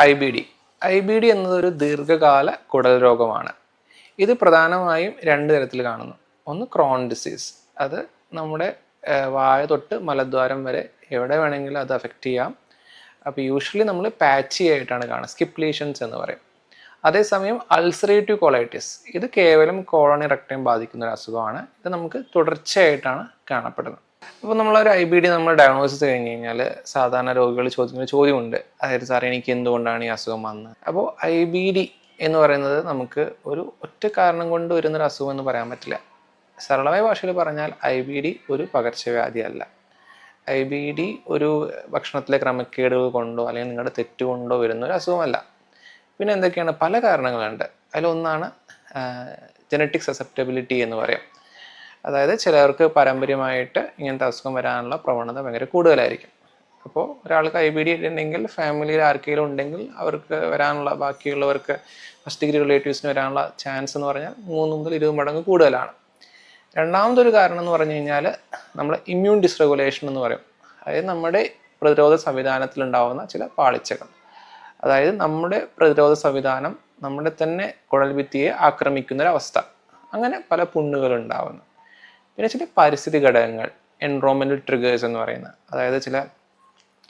IBD. IBD എന്നതൊരു ദീർഘകാല കുടൽ രോഗമാണ്. ഇത് പ്രധാനമായും രണ്ട് തരത്തിൽ കാണുന്നു. ഒന്ന് ക്രോൺ ഡിസീസ്, അത് നമ്മുടെ വായ തൊട്ട് മലദ്വാരം വരെ എവിടെ വേണമെങ്കിലും അത് അഫക്റ്റ് ചെയ്യാം. അപ്പോൾ യൂഷ്വലി നമ്മൾ പാച്ചി ആയിട്ടാണ് കാണുക, സ്കിപ്പ് ലീഷൻസ് എന്ന് പറയും. അതേസമയം അൾസറേറ്റീവ് കൊളൈറ്റിസ്, ഇത് കേവലം കോളനി റെക്ടം ബാധിക്കുന്ന ഒരു അസുഖമാണ്. ഇത് നമുക്ക് തുടർച്ചയായിട്ടാണ് കാണപ്പെടുന്നത്. അപ്പോൾ നമ്മളൊരു IBD നമ്മൾ ഡയഗ്നോസിസ് കഴിഞ്ഞ് കഴിഞ്ഞാൽ സാധാരണ രോഗികൾ ചോദിക്കുന്ന ചോദ്യമുണ്ട്, അതായത് സാറേ എനിക്ക് എന്തുകൊണ്ടാണ് ഈ അസുഖം വന്നത്. അപ്പോൾ IBD എന്ന് പറയുന്നത് നമുക്ക് ഒരു ഒറ്റ കാരണം കൊണ്ട് വരുന്നൊരു അസുഖം എന്ന് പറയാൻ പറ്റില്ല. സരളമായ ഭാഷയിൽ പറഞ്ഞാൽ IBD ഒരു പകർച്ചവ്യാധി അല്ല. IBD ഒരു ഭക്ഷണത്തിലെ ക്രമക്കേടുകൾ കൊണ്ടോ അല്ലെങ്കിൽ നിങ്ങളുടെ തെറ്റുകൊണ്ടോ വരുന്ന ഒരു അസുഖമല്ല. പിന്നെ എന്തൊക്കെയാണ്, പല കാരണങ്ങളുണ്ട്. അതിലൊന്നാണ് ജനറ്റിക് സസെപ്റ്റബിലിറ്റി എന്ന് പറയും. അതായത് ചിലർക്ക് പാരമ്പര്യമായിട്ട് ഇങ്ങനത്തെ അസുഖം വരാനുള്ള പ്രവണത ഭയങ്കര കൂടുതലായിരിക്കും. അപ്പോൾ ഒരാൾക്ക് IBD ഉണ്ടെങ്കിൽ ഫാമിലിയിൽ ആർക്കെങ്കിലും ഉണ്ടെങ്കിൽ അവർക്ക് വരാനുള്ള, ബാക്കിയുള്ളവർക്ക് ഫസ്റ്റ് ഡിഗ്രി റിലേറ്റീവ്സിന് വരാനുള്ള ചാൻസ് എന്ന് പറഞ്ഞാൽ 3 മുതൽ 20 മടങ്ങ് കൂടുതലാണ്. രണ്ടാമതൊരു കാരണം എന്ന് പറഞ്ഞു കഴിഞ്ഞാൽ നമ്മൾ ഇമ്മ്യൂൺ ഡിസ്റെഗുലേഷൻ എന്ന് പറയും. അതായത് നമ്മുടെ പ്രതിരോധ സംവിധാനത്തിലുണ്ടാവുന്ന ചില പാളിച്ചകൾ. അതായത് നമ്മുടെ പ്രതിരോധ സംവിധാനം നമ്മുടെ തന്നെ കുഴൽഭിത്തിയെ ആക്രമിക്കുന്നൊരവസ്ഥ. അങ്ങനെ പല പുണ്ണുകളുണ്ടാവുന്നു. പിന്നെ ചില പരിസ്ഥിതി ഘടകങ്ങൾ, എൻവറോൺമെൻറ്റൽ ട്രിഗേഴ്സ് എന്ന് പറയുന്നത്, അതായത്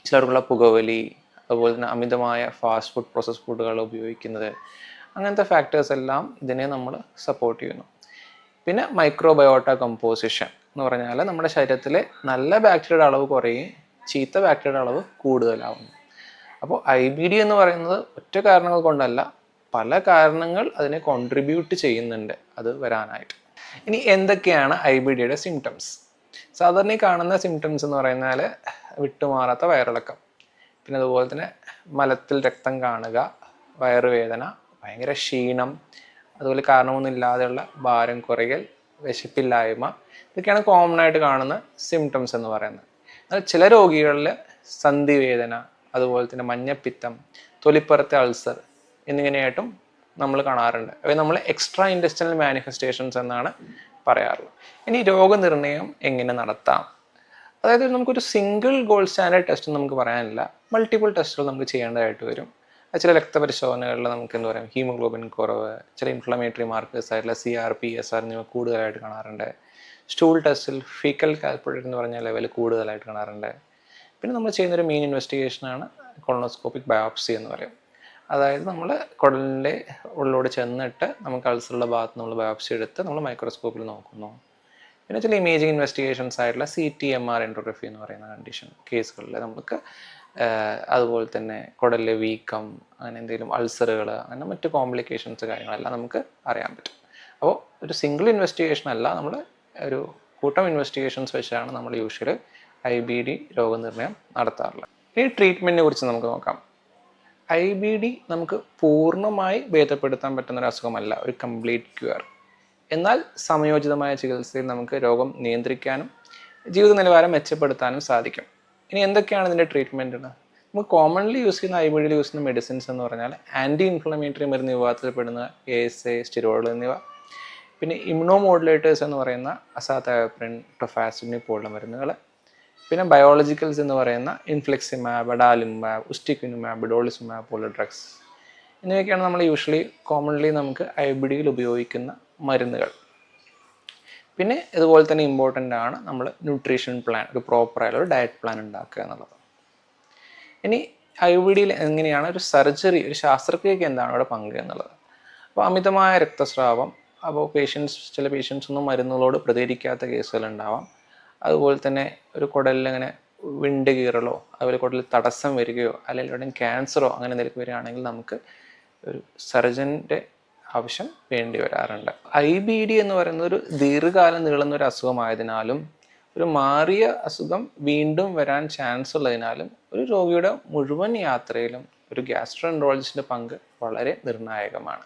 ചിലർക്കുള്ള പുകവലി, അതുപോലെ തന്നെ അമിതമായ ഫാസ്റ്റ് ഫുഡ്, പ്രോസസ് ഫുഡുകൾ ഉപയോഗിക്കുന്നത്, അങ്ങനത്തെ ഫാക്ടേഴ്സ് എല്ലാം ഇതിനെ നമ്മൾ സപ്പോർട്ട് ചെയ്യുന്നു. പിന്നെ മൈക്രോബയോട്ട കമ്പോസിഷൻ എന്ന് പറഞ്ഞാൽ നമ്മുടെ ശരീരത്തിലെ നല്ല ബാക്ടീരിയയുടെ അളവ് കുറയും, ചീത്ത ബാക്ടീരിയയുടെ അളവ് കൂടുതലാവുന്നു. അപ്പോൾ IBD എന്ന് പറയുന്നത് ഒറ്റ കാരണങ്ങൾ കൊണ്ടല്ല, പല കാരണങ്ങൾ അതിനെ കോൺട്രിബ്യൂട്ട് ചെയ്യുന്നുണ്ട് അത് വരാനായിട്ട്. ഇനി എന്തൊക്കെയാണ് IBDയുടെ സിംറ്റംസ്? സാധാരണ കാണുന്ന സിംറ്റംസ് എന്ന് പറയുന്നാൽ വിട്ടുമാറാത്ത വയറിളക്കം, പിന്നെ അതുപോലെ തന്നെ മലത്തിൽ രക്തം കാണുക, വയറുവേദന, ഭയങ്കര ക്ഷീണം, അതുപോലെ കാരണമൊന്നും ഇല്ലാതെയുള്ള ഭാരം കുറയൽ, വിശപ്പില്ലായ്മ, ഇതൊക്കെയാണ് കോമൺ ആയിട്ട് കാണുന്ന സിംറ്റംസ് എന്ന് പറയുന്നത്. എന്നാൽ ചില രോഗികളിൽ സന്ധിവേദന, അതുപോലെ തന്നെ മഞ്ഞപ്പിത്തം, തൊലിപ്പുറത്തെ അൾസർ എന്നിങ്ങനെയായിട്ടും നമ്മൾ കാണാറുണ്ട്. അവ നമ്മൾ എക്സ്ട്രാ ഇൻറ്റെസ്റ്റിനൽ മാനിഫെസ്റ്റേഷൻസ് എന്നാണ് പറയാറുള്ളത്. ഇനി രോഗനിർണയം എങ്ങനെ നടത്താം? അതായത് നമുക്കൊരു സിംഗിൾ ഗോൾഡ് സ്റ്റാൻഡേർഡ് ടെസ്റ്റ് നമുക്ക് പറയാനില്ല, മൾട്ടിപ്പിൾ ടെസ്റ്റുകൾ നമുക്ക് ചെയ്യേണ്ടതായിട്ട് വരും. ചില രക്തപരിശോധനകളിൽ നമുക്ക് എന്താ പറയുക, ഹീമോഗ്ലോബിൻ കുറവ്, ചില ഇൻഫ്ലമേറ്ററി മാർക്കേഴ്സ് ആയിട്ടുള്ള CRP, SR എന്നിവ കൂടുതലായിട്ട് കാണാറുണ്ട്. സ്റ്റൂൾ ടെസ്റ്റിൽ ഫീക്കൽ കാൽക്കുലേറ്റ് എന്ന് പറഞ്ഞ ലെവൽ കൂടുതലായിട്ട് കാണാറുണ്ട്. പിന്നെ നമ്മൾ ചെയ്യുന്നൊരു മെയിൻ ഇൻവെസ്റ്റിഗേഷനാണ് കൊളോണോസ്കോപ്പിക് ബയോപ്സി എന്ന് പറയും. അതായത് നമ്മൾ കുടലിൻ്റെ ഉള്ളിലൂടെ ചെന്നിട്ട് നമുക്ക് അൾസറുള്ള ഭാഗത്ത് നമ്മൾ ബയോപ്സി എടുത്ത് നമ്മൾ മൈക്രോസ്കോപ്പിൽ നോക്കുന്നു. പിന്നെ ചില ഇമേജിങ് ഇൻവെസ്റ്റിഗേഷൻസ് ആയിട്ടുള്ള CT MR എൻഡോഗ്രഫി എന്ന് പറയുന്ന കണ്ടീഷൻ കേസുകളിൽ നമുക്ക് അതുപോലെ തന്നെ കുടലിലെ വീക്കം, അങ്ങനെ എന്തെങ്കിലും അൾസറുകൾ, അങ്ങനെ മറ്റ് കോംപ്ലിക്കേഷൻസ് കാര്യങ്ങളെല്ലാം നമുക്ക് അറിയാൻ പറ്റും. അപ്പോൾ ഒരു സിംഗിൾ ഇൻവെസ്റ്റിഗേഷൻ അല്ല, നമ്മൾ ഒരു കൂട്ടം ഇൻവെസ്റ്റിഗേഷൻസ് വെച്ചാണ് നമ്മൾ യൂഷ്വലി IBD രോഗനിർണയം നടത്താറുള്ളത്. ഈ ട്രീറ്റ്മെൻറ്റിനെ കുറിച്ച് നമുക്ക് നോക്കാം. IBD നമുക്ക് പൂർണ്ണമായി ഭേദപ്പെടുത്താൻ പറ്റുന്ന ഒരു അസുഖമല്ല, ഒരു കംപ്ലീറ്റ് ക്യൂർ. എന്നാൽ സമയോചിതമായ ചികിത്സയിൽ നമുക്ക് രോഗം നിയന്ത്രിക്കാനും ജീവിത നിലവാരം മെച്ചപ്പെടുത്താനും സാധിക്കും. ഇനി എന്തൊക്കെയാണ് ഇതിൻ്റെ ട്രീറ്റ്മെൻറ്റ്? നമുക്ക് കോമൺലി യൂസ് ചെയ്യുന്ന IBDയിൽ യൂസ് ചെയ്യുന്ന മെഡിസിൻസ് എന്ന് പറഞ്ഞാൽ ആൻറ്റി ഇൻഫ്ലമേറ്ററി മരുന്ന് വിഭാഗത്തിൽപ്പെടുന്ന ASA, സ്റ്റിറോയിഡ് എന്നിവ. പിന്നെ ഇമ്യൂണോ മോഡുലേറ്റേഴ്സ് എന്ന് പറയുന്ന അസാതയോപ്രിൻ, ടൊഫാസിഡിൻ പോലുള്ള മരുന്നുകൾ. പിന്നെ ബയോളജിക്കൽസ് എന്ന് പറയുന്ന ഇൻഫ്ലെക്സിമാബ്, അഡാലിമാബ്, ഉസ്റ്റിക്വിനുമാബ്, ബിഡോളിസുമാബ് പോലുള്ള ഡ്രഗ്സ് എന്നിവയൊക്കെയാണ് നമ്മൾ യൂഷ്വലി കോമൺലി നമുക്ക് IBDയിൽ ഉപയോഗിക്കുന്ന മരുന്നുകൾ. പിന്നെ ഇതുപോലെ തന്നെ ഇമ്പോർട്ടൻ്റ് ആണ് നമ്മൾ ന്യൂട്രീഷൻ പ്ലാൻ, ഒരു പ്രോപ്പറായുള്ള ഒരു ഡയറ്റ് പ്ലാൻ ഉണ്ടാക്കുക എന്നുള്ളത്. ഇനി IBDയിൽ എങ്ങനെയാണ് ഒരു സർജറി, ഒരു ശസ്ത്രക്രിയയ്ക്ക് എന്താണ് അവിടെ പങ്ക് എന്നുള്ളത്. അപ്പോൾ അമിതമായ രക്തസ്രാവം, അപ്പോൾ ചില പേഷ്യൻസ് ഒന്നും മരുന്നുകളോട് പ്രതികരിക്കാത്ത കേസുകളുണ്ടാവാം. അതുപോലെ തന്നെ ഒരു കുടലിൽ അങ്ങനെ വിണ്ട് കീറലോ, അതുപോലെ കുടലിൽ തടസ്സം വരികയോ, അല്ലെങ്കിൽ എവിടെയും ക്യാൻസറോ അങ്ങനെ എന്തെങ്കിലും വരികയാണെങ്കിൽ നമുക്ക് ഒരു സർജൻ്റെ ആവശ്യം വേണ്ടി വരാറുണ്ട്. IBD എന്ന് പറയുന്നത് ഒരു ദീർഘകാലം നീളുന്ന ഒരു അസുഖമായതിനാലും ഒരു മാറിയ അസുഖം വീണ്ടും വരാൻ ചാൻസ് ഉള്ളതിനാലും ഒരു രോഗിയുടെ മുഴുവൻ യാത്രയിലും ഒരു ഗ്യാസ്ട്രോഎൻട്രോളജിസ്റ്റിൻ്റെ പങ്ക് വളരെ നിർണായകമാണ്.